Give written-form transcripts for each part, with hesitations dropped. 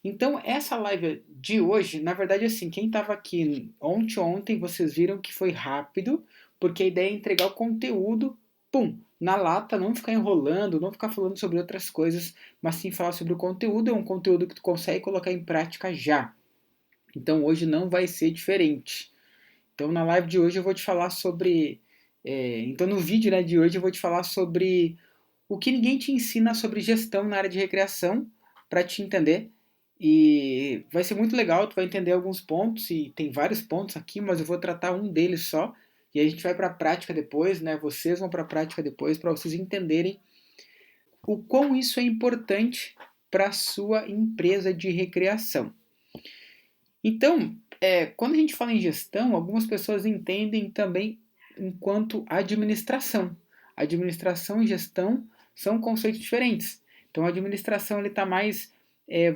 Então, essa live de hoje, na verdade, assim, quem estava aqui ontem, vocês viram que foi rápido, porque a ideia é entregar o conteúdo, pum, na lata, não ficar enrolando, não ficar falando sobre outras coisas, mas sim falar sobre o conteúdo, é um conteúdo que tu consegue colocar em prática já. Então, hoje não vai ser diferente. Então, na live de hoje eu vou te falar sobre... então, no vídeo, né, de hoje eu vou te falar sobre o que ninguém te ensina sobre gestão na área de recreação, para te entender. E vai ser muito legal, tu vai entender alguns pontos, e tem vários pontos aqui, mas eu vou tratar um deles só. E a gente vai para a prática depois, né? Vocês vão para a prática depois, para vocês entenderem o quão isso é importante para a sua empresa de recreação. Então, quando a gente fala em gestão, algumas pessoas entendem também enquanto administração. Administração e gestão são conceitos diferentes. Então, a administração está mais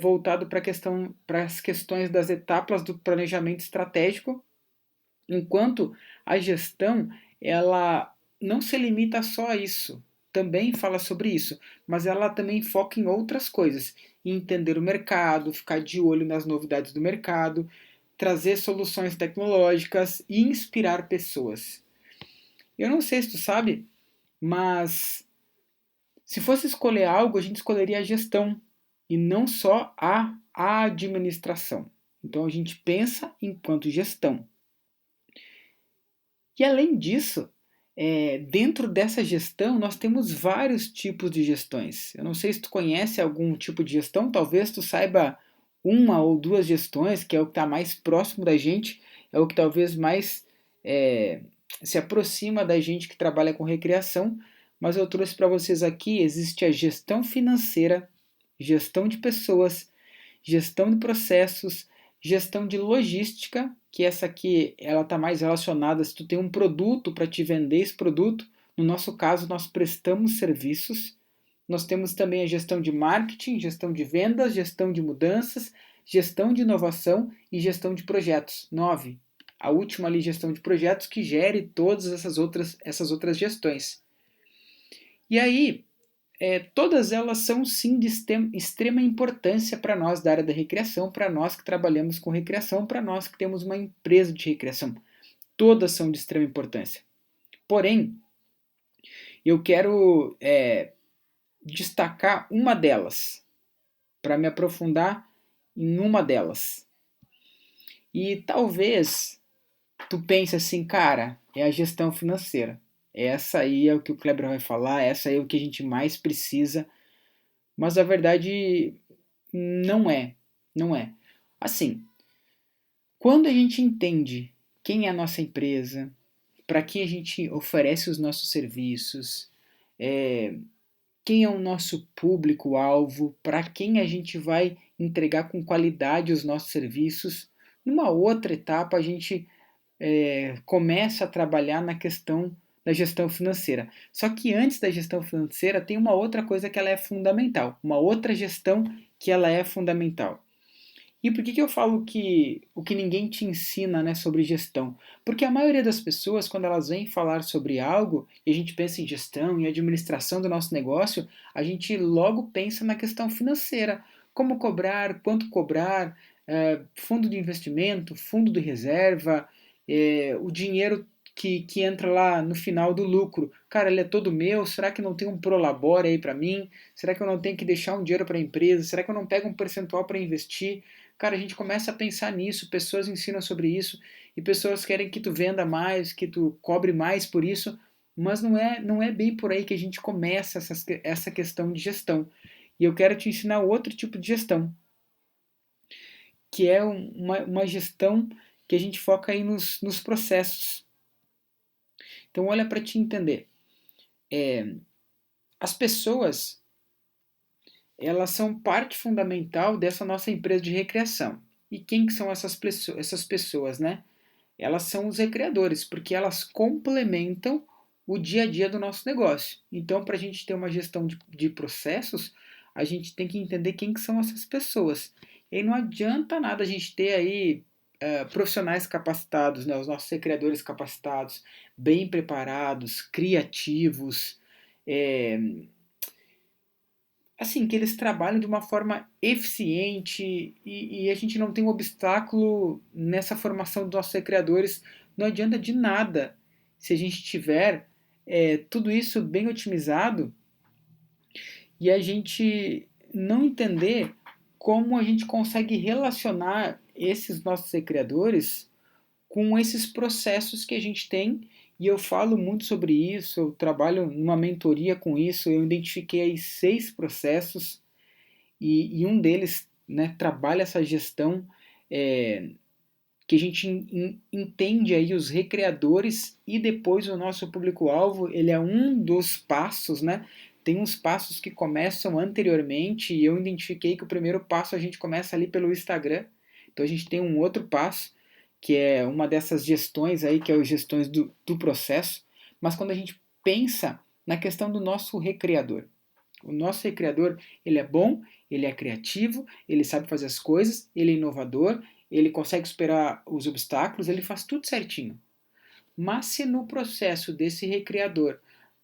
voltado para as questões das etapas do planejamento estratégico, enquanto a gestão ela não se limita só a isso. Também fala sobre isso, mas ela também foca em outras coisas, em entender o mercado, ficar de olho nas novidades do mercado, trazer soluções tecnológicas e inspirar pessoas. Eu não sei se tu sabe, mas se fosse escolher algo, a gente escolheria a gestão e não só a administração. Então a gente pensa enquanto gestão. E além disso, dentro dessa gestão, nós temos vários tipos de gestões. Eu não sei se tu conhece algum tipo de gestão, talvez tu saiba uma ou duas gestões, que é o que está mais próximo da gente, é o que talvez mais é, se aproxima da gente que trabalha com recreação, mas eu trouxe para vocês aqui, existe a gestão financeira, gestão de pessoas, gestão de processos, gestão de logística, que essa aqui ela está mais relacionada se tu tem um produto para te vender esse produto. No nosso caso, nós prestamos serviços. Nós temos também a gestão de marketing, gestão de vendas, gestão de mudanças, gestão de inovação e gestão de projetos. 9. A última ali, gestão de projetos, que gere todas essas outras gestões. E aí, todas elas são sim de extrema importância para nós da área da recreação, para nós que trabalhamos com recreação, para nós que temos uma empresa de recreação. Todas são de extrema importância. Porém, eu quero destacar uma delas, para me aprofundar em uma delas. E talvez tu pense assim, cara, é a gestão financeira. Essa aí é o que o Kleber vai falar, essa aí é o que a gente mais precisa. Mas a verdade não é. Não é. Assim, quando a gente entende quem é a nossa empresa, para quem a gente oferece os nossos serviços, quem é o nosso público-alvo, para quem a gente vai entregar com qualidade os nossos serviços, numa outra etapa a gente começa a trabalhar na questão da gestão financeira. Só que antes da gestão financeira tem uma outra coisa que ela é fundamental, uma outra gestão que ela é fundamental. E por que eu falo que o que ninguém te ensina, né, sobre gestão? Porque a maioria das pessoas, quando elas vêm falar sobre algo, e a gente pensa em gestão, em administração do nosso negócio, a gente logo pensa na questão financeira. Como cobrar, quanto cobrar, fundo de investimento, fundo de reserva, o dinheiro que entra lá no final do lucro. Cara, ele é todo meu? Será que não tem um prolabore aí para mim? Será que eu não tenho que deixar um dinheiro para a empresa? Será que eu não pego um percentual para investir? Cara, a gente começa a pensar nisso, pessoas ensinam sobre isso e pessoas querem que tu venda mais, que tu cobre mais por isso, mas não é bem por aí que a gente começa essa questão de gestão. E eu quero te ensinar outro tipo de gestão, que é uma gestão que a gente foca aí nos processos. Então, olha para te entender. As pessoas, elas são parte fundamental dessa nossa empresa de recreação. E quem que são essas pessoas, né? Elas são os recreadores, porque elas complementam o dia a dia do nosso negócio. Então, para a gente ter uma gestão de processos, a gente tem que entender quem que são essas pessoas. E aí não adianta nada a gente ter aí profissionais capacitados, né, os nossos recreadores capacitados, bem preparados, criativos, é, assim, que eles trabalham de uma forma eficiente e a gente não tem um obstáculo nessa formação dos nossos recreadores. Não adianta de nada se a gente tiver tudo isso bem otimizado e a gente não entender como a gente consegue relacionar esses nossos recreadores com esses processos que a gente tem. E eu falo muito sobre isso, eu trabalho numa mentoria com isso, eu identifiquei aí 6 processos e um deles, né, trabalha essa gestão que a gente entende aí os recreadores e depois o nosso público-alvo, ele é um dos passos, né? Tem uns passos que começam anteriormente e eu identifiquei que o primeiro passo a gente começa ali pelo Instagram. Então a gente tem um outro passo que é uma dessas gestões aí, que é as gestões do processo. Mas quando a gente pensa na questão do nosso recreador, o nosso recreador, ele é bom, ele é criativo, ele sabe fazer as coisas, ele é inovador, ele consegue superar os obstáculos, ele faz tudo certinho. Mas se no processo desse recreador,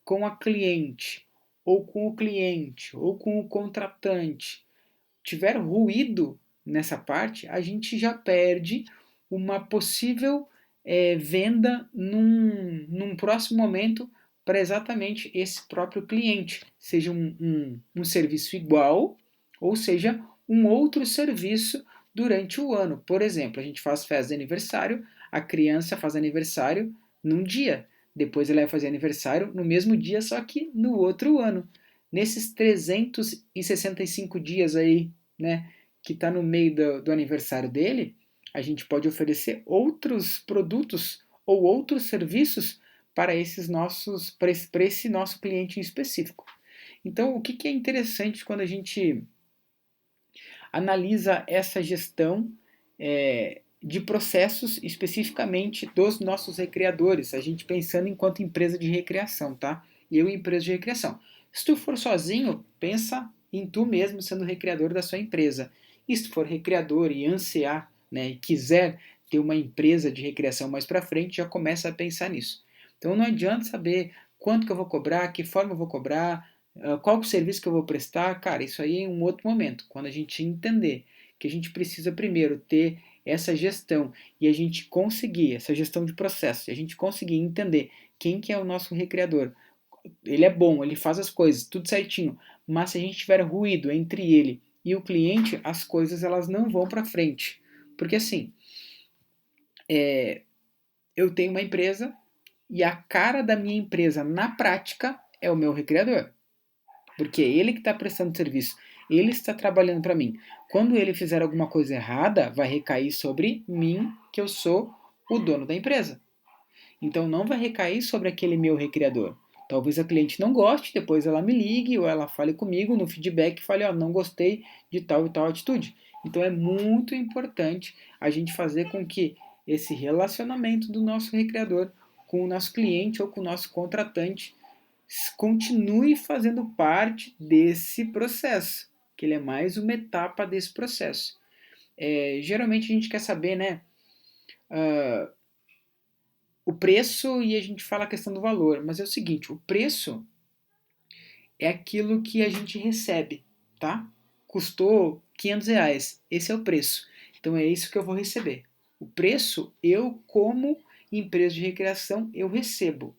com a cliente, ou com o cliente, ou com o contratante, tiver ruído nessa parte, a gente já perde uma possível venda num próximo momento para exatamente esse próprio cliente, seja um serviço igual ou seja um outro serviço durante o ano. Por exemplo, a gente faz festa de aniversário, a criança faz aniversário num dia, depois ela vai fazer aniversário no mesmo dia, só que no outro ano. Nesses 365 dias aí, né, que está no meio do aniversário dele, a gente pode oferecer outros produtos ou outros serviços para esse nosso cliente em específico. Então, o que é interessante quando a gente analisa essa gestão de processos especificamente dos nossos recreadores, a gente pensando enquanto empresa de recreação, tá? Eu, empresa de recreação. Se tu for sozinho, pensa em tu mesmo sendo o recreador da sua empresa. E se tu for recreador e ansiar, né, e quiser ter uma empresa de recreação mais para frente, já começa a pensar nisso. Então não adianta saber quanto que eu vou cobrar, que forma eu vou cobrar, qual que é o serviço que eu vou prestar. Cara, isso aí é um outro momento, quando a gente entender que a gente precisa primeiro ter essa gestão e a gente conseguir, essa gestão de processo, e a gente conseguir entender quem que é o nosso recreador. Ele é bom, ele faz as coisas, tudo certinho, mas se a gente tiver ruído entre ele e o cliente, as coisas elas não vão para frente. Porque assim, eu tenho uma empresa e a cara da minha empresa na prática é o meu recreador. Porque é ele que está prestando serviço, ele está trabalhando para mim. Quando ele fizer alguma coisa errada, vai recair sobre mim, que eu sou o dono da empresa. Então não vai recair sobre aquele meu recreador. Talvez a cliente não goste, depois ela me ligue ou ela fale comigo no feedback e fale, ó, não gostei de tal e tal atitude. Então é muito importante a gente fazer com que esse relacionamento do nosso recreador com o nosso cliente ou com o nosso contratante continue fazendo parte desse processo, que ele é mais uma etapa desse processo. Geralmente a gente quer saber, né, o preço e a gente fala a questão do valor, mas é o seguinte, o preço é aquilo que a gente recebe, tá? Custou R$ 500, esse é o preço. Então é isso que eu vou receber. O preço, eu como empresa de recreação, eu recebo.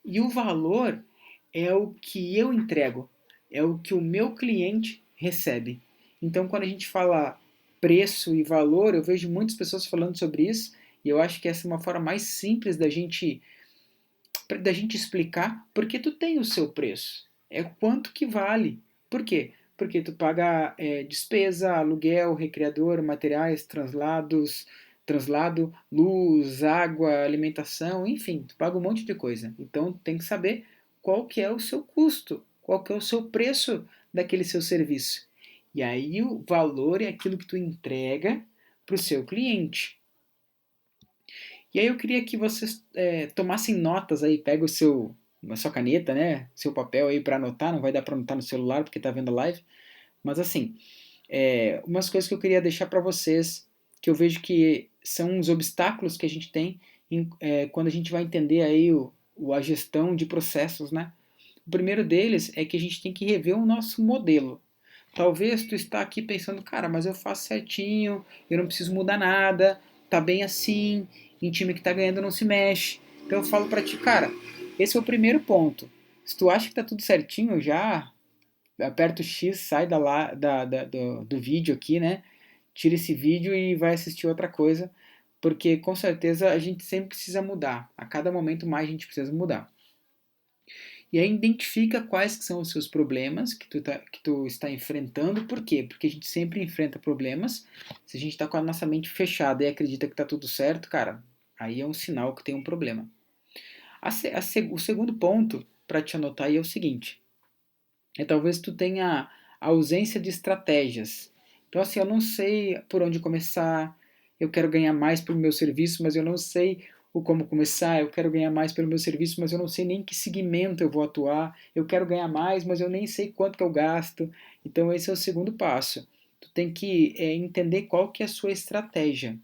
E o valor é o que eu entrego, é o que o meu cliente recebe. Então, quando a gente fala preço e valor, eu vejo muitas pessoas falando sobre isso, e eu acho que essa é uma forma mais simples da gente explicar, porque tu tem o seu preço, é quanto que vale. Por quê? Porque tu paga despesa, aluguel, recreador, materiais, translado, luz, água, alimentação, enfim, tu paga um monte de coisa. Então tem que saber qual que é o seu custo, qual que é o seu preço daquele seu serviço. E aí o valor é aquilo que tu entrega para o seu cliente. E aí eu queria que vocês tomassem notas aí, pega a sua caneta, né, seu papel aí para anotar, não vai dar para anotar no celular porque tá vendo a live, mas assim, umas coisas que eu queria deixar para vocês, que eu vejo que são os obstáculos que a gente tem quando a gente vai entender aí a gestão de processos, né? O primeiro deles é que a gente tem que rever o nosso modelo. Talvez tu está aqui pensando, cara, mas eu faço certinho, eu não preciso mudar nada, tá bem assim, em time que tá ganhando não se mexe. Então eu falo pra ti, cara, esse é o primeiro ponto. Se tu acha que tá tudo certinho, já aperta o X, sai do vídeo aqui, né? Tira esse vídeo e vai assistir outra coisa, porque com certeza a gente sempre precisa mudar. A cada momento mais a gente precisa mudar. E aí identifica quais que são os seus problemas que tu está enfrentando. Por quê? Porque a gente sempre enfrenta problemas. Se a gente está com a nossa mente fechada e acredita que está tudo certo, cara, aí é um sinal que tem um problema. O segundo ponto para te anotar aí é o seguinte. Talvez tu tenha ausência de estratégias. Então assim, eu não sei por onde começar, eu quero ganhar mais pelo meu serviço, mas eu não sei o como começar, eu quero ganhar mais pelo meu serviço, mas eu não sei nem que segmento eu vou atuar, eu quero ganhar mais, mas eu nem sei quanto que eu gasto. Então esse é o segundo passo. Tu tem que entender qual que é a sua estratégia,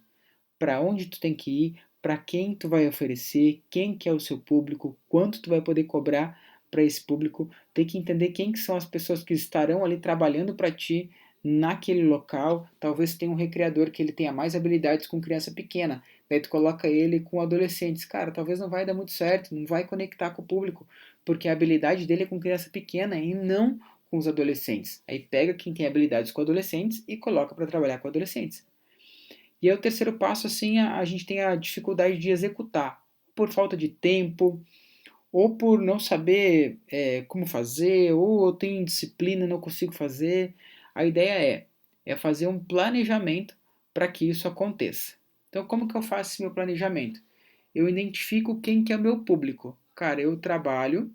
para onde tu tem que ir, para quem tu vai oferecer, quem que é o seu público, quanto tu vai poder cobrar para esse público, tem que entender quem que são as pessoas que estarão ali trabalhando para ti naquele local. Talvez tenha um recreador que ele tenha mais habilidades com criança pequena, daí tu coloca ele com adolescentes. Cara, talvez não vai dar muito certo, não vai conectar com o público, porque a habilidade dele é com criança pequena e não com os adolescentes. Aí pega quem tem habilidades com adolescentes e coloca para trabalhar com adolescentes. E aí o terceiro passo, assim, a gente tem a dificuldade de executar, por falta de tempo, ou por não saber como fazer, ou eu tenho indisciplina, não consigo fazer. A ideia é fazer um planejamento para que isso aconteça. Então, como que eu faço esse meu planejamento? Eu identifico quem que é o meu público. Cara, eu trabalho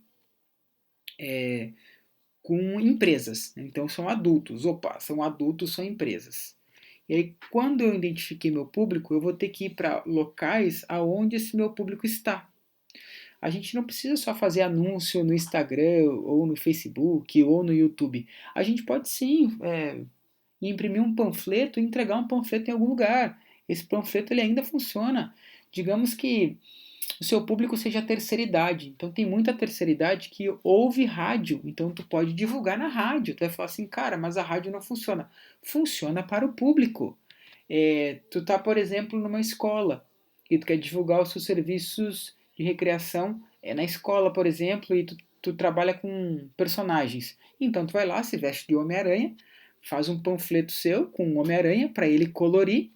com empresas, então são adultos. Opa, são adultos, são empresas. E aí, quando eu identifiquei meu público, eu vou ter que ir para locais aonde esse meu público está. A gente não precisa só fazer anúncio no Instagram, ou no Facebook, ou no YouTube. A gente pode sim imprimir um panfleto e entregar um panfleto em algum lugar. Esse panfleto ele ainda funciona. Digamos que o seu público seja a terceira idade. Então tem muita terceira idade que ouve rádio. Então tu pode divulgar na rádio. Tu vai falar assim, cara, mas a rádio não funciona. Funciona para o público. Tu tá, por exemplo, numa escola e tu quer divulgar os seus serviços de recreação na escola, por exemplo, e tu trabalha com personagens. Então tu vai lá, se veste de Homem-Aranha, faz um panfleto seu com um Homem-Aranha para ele colorir.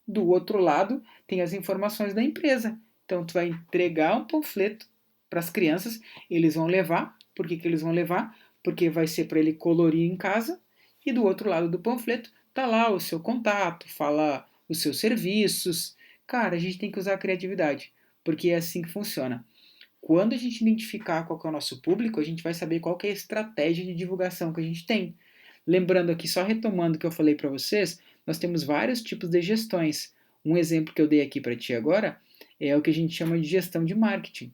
Do outro lado tem as informações da empresa. Então tu vai entregar um panfleto para as crianças, eles vão levar. Por que eles vão levar? Porque vai ser para ele colorir em casa. E do outro lado do panfleto tá lá o seu contato, fala os seus serviços. Cara, a gente tem que usar a criatividade, porque é assim que funciona. Quando a gente identificar qual que é o nosso público, a gente vai saber qual que é a estratégia de divulgação que a gente tem. Lembrando aqui, só retomando o que eu falei para vocês, nós temos vários tipos de gestões. Um exemplo que eu dei aqui para ti agora é o que a gente chama de gestão de marketing.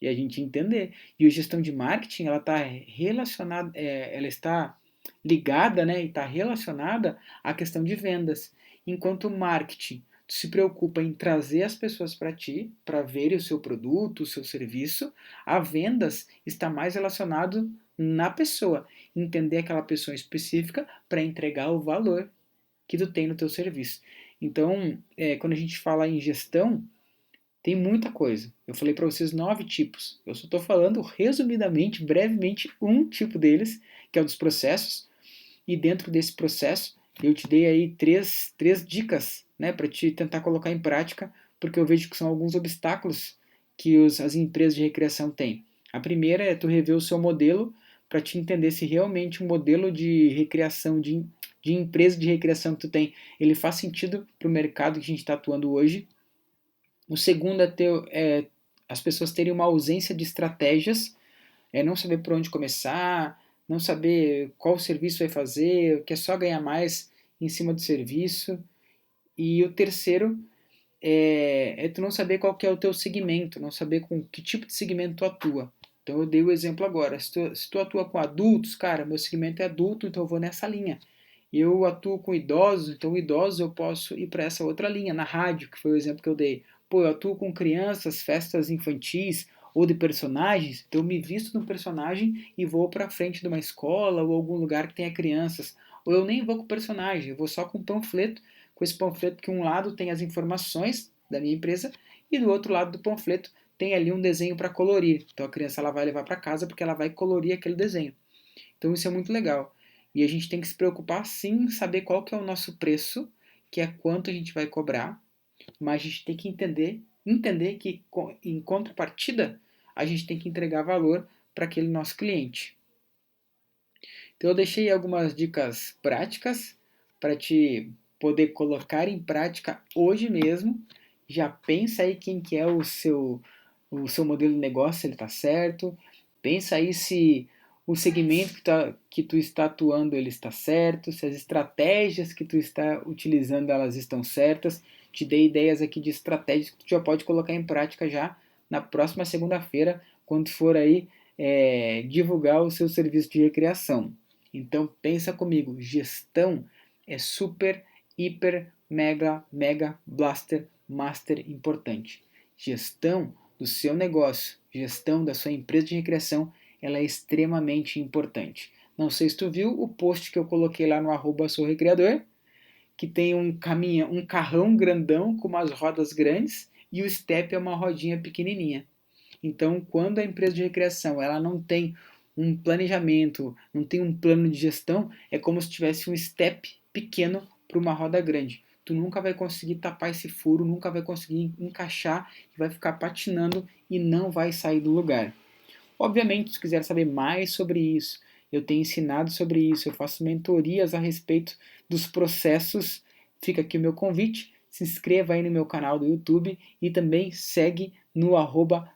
E a gente entender. E a gestão de marketing, ela está relacionada, ela está ligada, né, e está relacionada à questão de vendas. Enquanto o marketing se preocupa em trazer as pessoas para ti, para verem o seu produto, o seu serviço, a vendas está mais relacionado na pessoa, entender aquela pessoa específica para entregar o valor que tu tem no teu serviço. Então, quando a gente fala em gestão, tem muita coisa. Eu falei para vocês 9 tipos. Eu só estou falando resumidamente, brevemente, um tipo deles, que é o dos processos. E dentro desse processo, eu te dei aí três dicas, né, para te tentar colocar em prática, porque eu vejo que são alguns obstáculos que as empresas de recreação têm. A primeira é tu rever o seu modelo para te entender se realmente o modelo de recreação, de empresa de recreação que tu tem, ele faz sentido para o mercado que a gente está atuando hoje. O segundo é as pessoas terem uma ausência de estratégias, não saber por onde começar, não saber qual serviço vai fazer, quer só ganhar mais em cima do serviço. E o terceiro tu não saber qual que é o teu segmento, não saber com que tipo de segmento tu atua. Então eu dei o exemplo agora. Se tu atua com adultos, cara, meu segmento é adulto, então eu vou nessa linha. Eu atuo com idosos, então idosos eu posso ir para essa outra linha, na rádio, que foi o exemplo que eu dei. Pô, eu atuo com crianças, festas infantis ou de personagens, então eu me visto no personagem e vou para frente de uma escola ou algum lugar que tenha crianças. Ou eu nem vou com o personagem, eu vou só com o panfleto, com esse panfleto que um lado tem as informações da minha empresa e do outro lado do panfleto tem ali um desenho para colorir. Então a criança ela vai levar para casa porque ela vai colorir aquele desenho. Então isso é muito legal. E a gente tem que se preocupar sim em saber qual que é o nosso preço, que é quanto a gente vai cobrar, mas a gente tem que entender que em contrapartida a gente tem que entregar valor para aquele nosso cliente. Então eu deixei algumas dicas práticas para te poder colocar em prática hoje mesmo. Já pensa aí quem que é o seu modelo de negócio, se ele está certo. Pensa aí se o segmento que tu está atuando ele está certo, se as estratégias que tu está utilizando elas estão certas. Te dei ideias aqui de estratégias que tu já pode colocar em prática já na próxima segunda-feira, quando for aí divulgar o seu serviço de recreação. Então pensa comigo, gestão é super, hiper, mega, blaster, master importante. Gestão do seu negócio, gestão da sua empresa de recreação, ela é extremamente importante. Não sei se tu viu o post que eu coloquei lá no @sourecreador, que tem um caminhão, um carrão grandão com umas rodas grandes e o step é uma rodinha pequenininha. Então, quando a empresa de recreação ela não tem um planejamento, não tem um plano de gestão, é como se tivesse um step pequeno para uma roda grande. Tu nunca vai conseguir tapar esse furo, nunca vai conseguir encaixar, vai ficar patinando e não vai sair do lugar. Obviamente, se quiser saber mais sobre isso, eu tenho ensinado sobre isso, eu faço mentorias a respeito dos processos. Fica aqui o meu convite, se inscreva aí no meu canal do YouTube e também segue no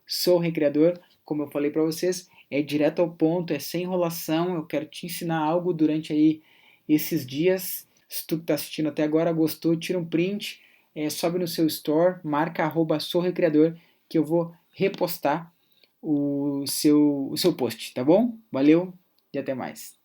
@sourecreador. Como eu falei para vocês, é direto ao ponto, é sem enrolação, eu quero te ensinar algo durante aí esses dias. Se tu que está assistindo até agora gostou, tira um print, sobe no seu store, marca @sourecreador que eu vou repostar o seu post, tá bom? Valeu e até mais.